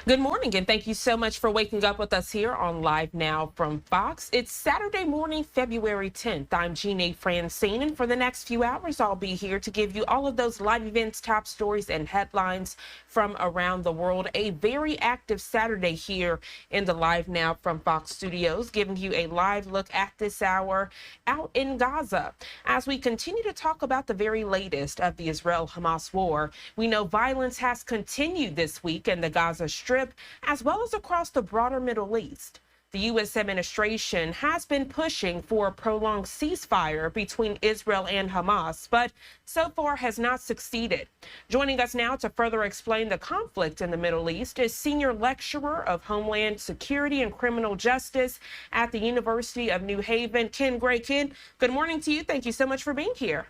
Good morning, and thank you so much for waking up with us here on Live Now from Fox. It's Saturday morning, February 10th. I'm Jeané Franseen, and for the next few hours, I'll be here to give you all of those live events, top stories, and headlines from around the world. A very active Saturday here in the Live Now from Fox studios, giving you a live look at this hour out in Gaza. As we continue to talk about the very latest of the Israel-Hamas war, we know violence has continued this week in the Gaza Strip, as well as across the broader Middle East. The U.S. administration has been pushing for a prolonged ceasefire between Israel and Hamas, but so far has not succeeded. Joining us now to further explain the conflict in the Middle East is Senior Lecturer of Homeland Security and Criminal Justice at the University of New Haven, Ken Gray. Ken, good morning to you. Thank you so much for being here.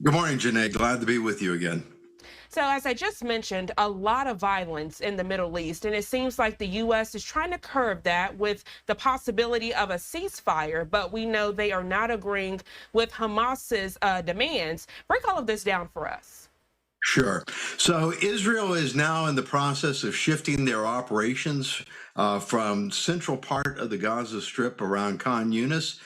Good morning, Jeané. Glad to be with you again. So as I just mentioned, a lot of violence in the Middle East, and it seems like the U.S. is trying to curb that with the possibility of a ceasefire, but we know they are not agreeing with Hamas's demands. Break all of this down for us. Sure. So Israel is now in the process of shifting their operations from central part of the Gaza Strip around Khan Yunis,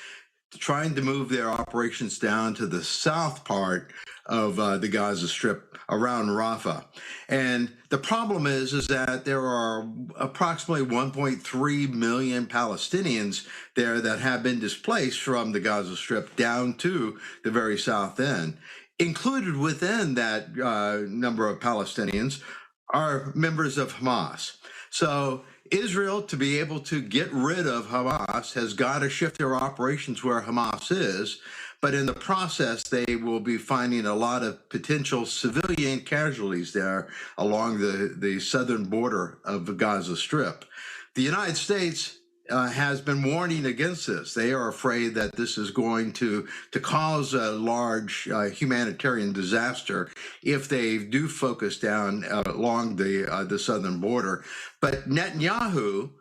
trying to move their operations down to the south part of the Gaza Strip around Rafah. And the problem is that there are approximately 1.3 million Palestinians there that have been displaced from the Gaza Strip down to the very south end. Included within that number of Palestinians are members of Hamas. So Israel, to be able to get rid of Hamas, has got to shift their operations where Hamas is. But in the process, they will be finding a lot of potential civilian casualties there along the southern border of the Gaza Strip. The United States has been warning against this. They are afraid that this is going to cause a large humanitarian disaster if they do focus down along the southern border. But Netanyahu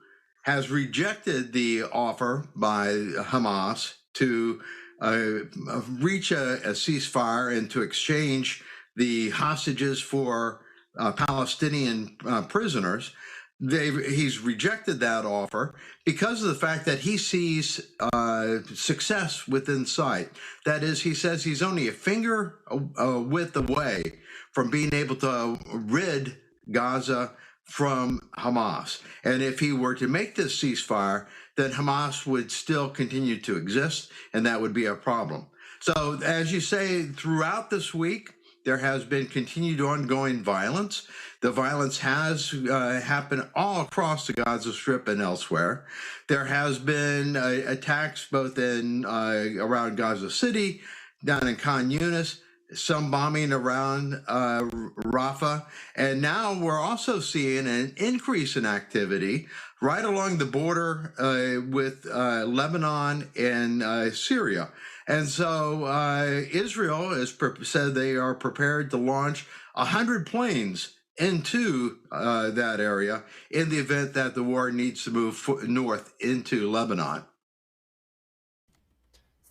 has rejected the offer by Hamas to reach a ceasefire and to exchange the hostages for Palestinian prisoners. He's rejected that offer because of the fact that he sees success within sight. That is, he says he's only a finger width away from being able to rid Gaza from Hamas. And if he were to make this ceasefire, then Hamas would still continue to exist, and that would be a problem. So, as you say, throughout this week, there has been continued ongoing violence. The violence has happened all across the Gaza Strip and elsewhere. There has been attacks both in around Gaza City, down in Khan Yunis, some bombing around Rafah, and now we're also seeing an increase in activity right along the border with Lebanon and Syria. And so Israel has said they are prepared to launch 100 planes into that area in the event that the war needs to move north into Lebanon.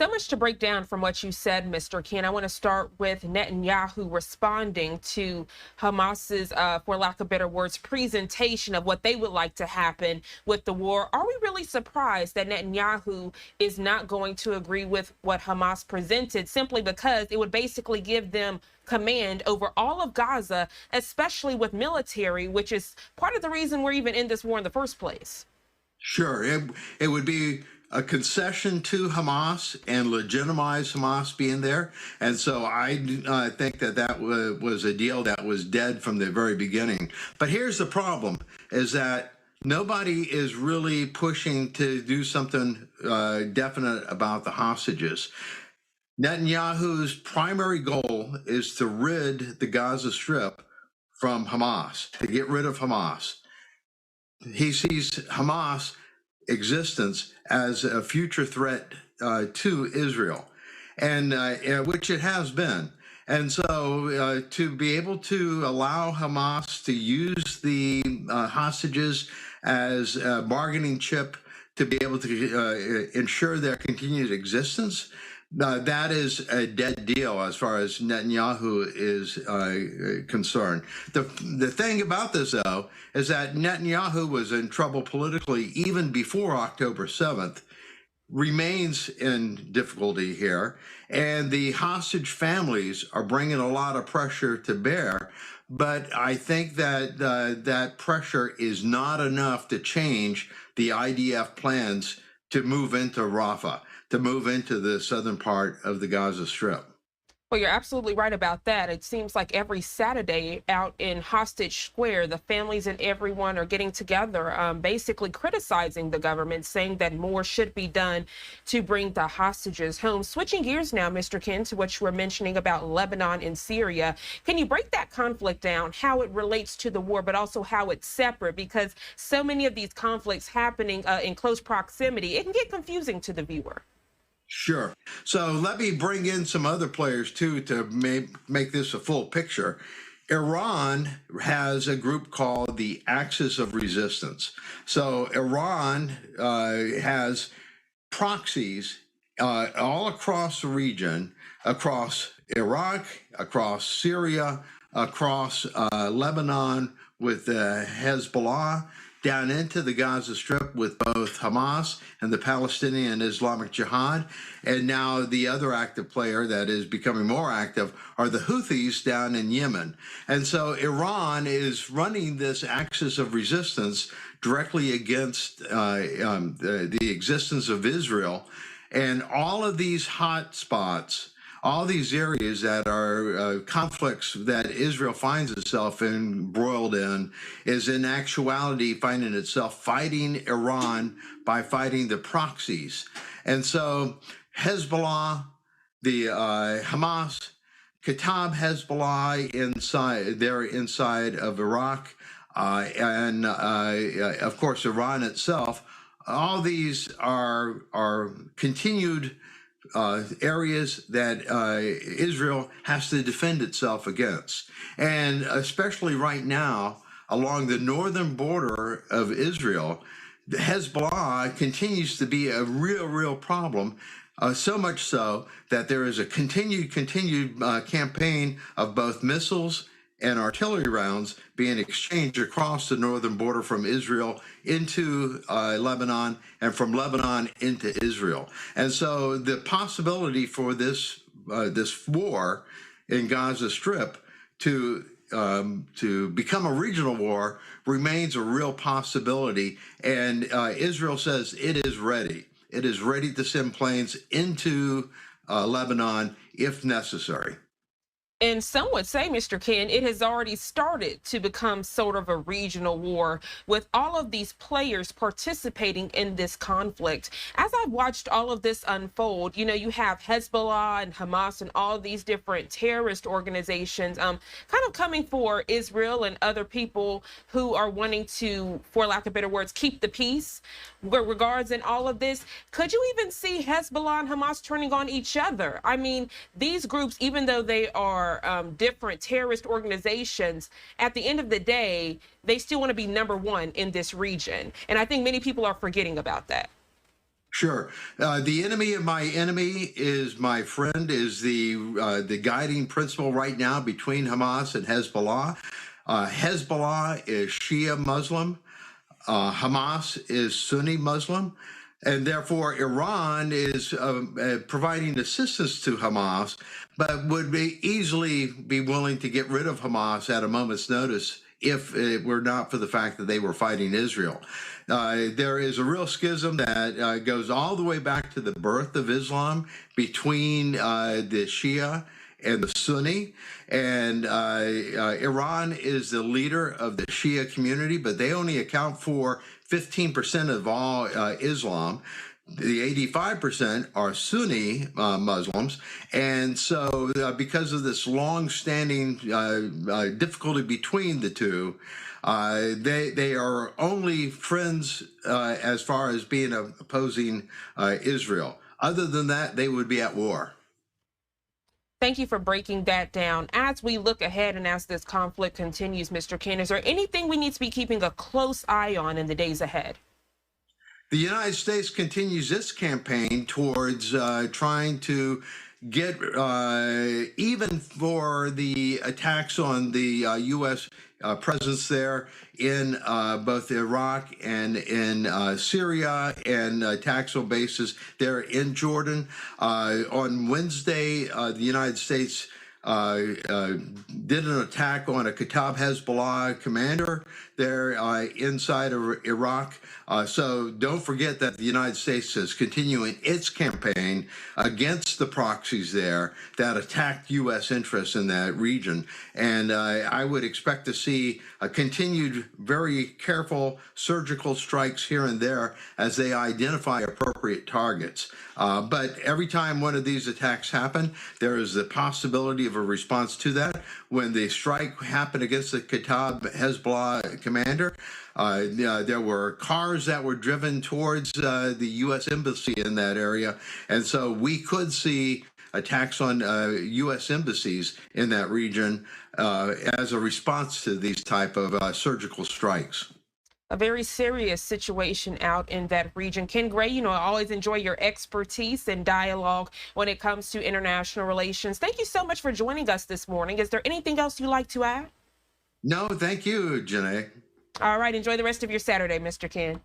So much to break down from what you said, Mr. Ken. I want to start with Netanyahu responding to Hamas's, for lack of better words, presentation of what they would like to happen with the war. Are we really surprised that Netanyahu is not going to agree with what Hamas presented simply because it would basically give them command over all of Gaza, especially with military, which is part of the reason we're even in this war in the first place? Sure. It would be a concession to Hamas and legitimize Hamas being there. And so I think that was a deal that was dead from the very beginning. But here's the problem, is that nobody is really pushing to do something definite about the hostages. Netanyahu's primary goal is to rid the Gaza Strip from Hamas, to get rid of Hamas. He sees Hamas existence as a future threat to Israel, and which it has been. And so to be able to allow Hamas to use the hostages as a bargaining chip to be able to ensure their continued existence That is a dead deal as far as Netanyahu is concerned. The thing about this, though, is that Netanyahu was in trouble politically even before October 7th, remains in difficulty here, and the hostage families are bringing a lot of pressure to bear. But I think that that pressure is not enough to change the IDF plans to move into Rafah, to move into the southern part of the Gaza Strip. Well, you're absolutely right about that. It seems like every Saturday out in Hostage Square, the families and everyone are getting together, basically criticizing the government, saying that more should be done to bring the hostages home. Switching gears now, Mr. Ken, to what you were mentioning about Lebanon and Syria. Can you break that conflict down, how it relates to the war, but also how it's separate? Because so many of these conflicts happening in close proximity, it can get confusing to the viewer. Sure. So let me bring in some other players too to make this a full picture. Iran has a group called the Axis of Resistance. So Iran has proxies all across the region, across Iraq, across Syria, across Lebanon with Hezbollah, down into the Gaza Strip with both Hamas and the Palestinian Islamic Jihad. And now the other active player that is becoming more active are the Houthis down in Yemen. And so Iran is running this axis of resistance directly against the existence of Israel. And all of these hot spots, all these areas that are conflicts that Israel finds itself embroiled in, is in actuality finding itself fighting Iran by fighting the proxies. And so Hezbollah, the Hamas, Kataib Hezbollah inside of Iraq, and of course Iran itself, all these are continued areas that Israel has to defend itself against. And especially right now, along the northern border of Israel, Hezbollah continues to be a real problem, so much so that there is a continued campaign of both missiles and artillery rounds being exchanged across the northern border from Israel into Lebanon, and from Lebanon into Israel. And so the possibility for this war in Gaza Strip to become a regional war remains a real possibility. And Israel says it is ready. It is ready to send planes into Lebanon if necessary. And some would say, Mr. Ken, it has already started to become sort of a regional war with all of these players participating in this conflict. As I've watched all of this unfold, you know, you have Hezbollah and Hamas and all these different terrorist organizations kind of coming for Israel and other people who are wanting to, for lack of better words, keep the peace with regards in all of this. Could you even see Hezbollah and Hamas turning on each other? I mean, these groups, even though they are different terrorist organizations, at the end of the day, they still want to be number one in this region. And I think many people are forgetting about that. Sure. The enemy of my enemy is my friend is the guiding principle right now between Hamas and Hezbollah. Hezbollah is Shia Muslim. Hamas is Sunni Muslim. And therefore, Iran is providing assistance to Hamas, but would easily be willing to get rid of Hamas at a moment's notice if it were not for the fact that they were fighting Israel. There is a real schism that goes all the way back to the birth of Islam between the Shia and the Sunni. And Iran is the leader of the Shia community, but they only account for 15% of all Islam. The 85% are Sunni Muslims. And so because of this long-standing difficulty between the two, they are only friends as far as being opposing Israel. Other than that, they would be at war. Thank you for breaking that down. As we look ahead and as this conflict continues, Mr. Ken, is there anything we need to be keeping a close eye on in the days ahead? The United States continues its campaign towards trying to get even for the attacks on the U.S. Presence there in both Iraq and in Syria, and attacks on bases there in Jordan. On Wednesday, the United States did an attack on a Kataib Hezbollah commander there inside of Iraq. So don't forget that the United States is continuing its campaign against the proxies there that attacked U.S. interests in that region. And I would expect to see a continued very careful surgical strikes here and there as they identify appropriate targets. But every time one of these attacks happen, there is the possibility of a response to that. When the strike happened against the Kataib Hezbollah commander, there were cars that were driven towards the U.S. embassy in that area. And so we could see attacks on U.S. embassies in that region as a response to these type of surgical strikes. A very serious situation out in that region. Ken Gray, I always enjoy your expertise and dialogue when it comes to international relations. Thank you so much for joining us this morning. Is there anything else you'd like to add? No, thank you, Jeané. All right. Enjoy the rest of your Saturday, Mr. Ken.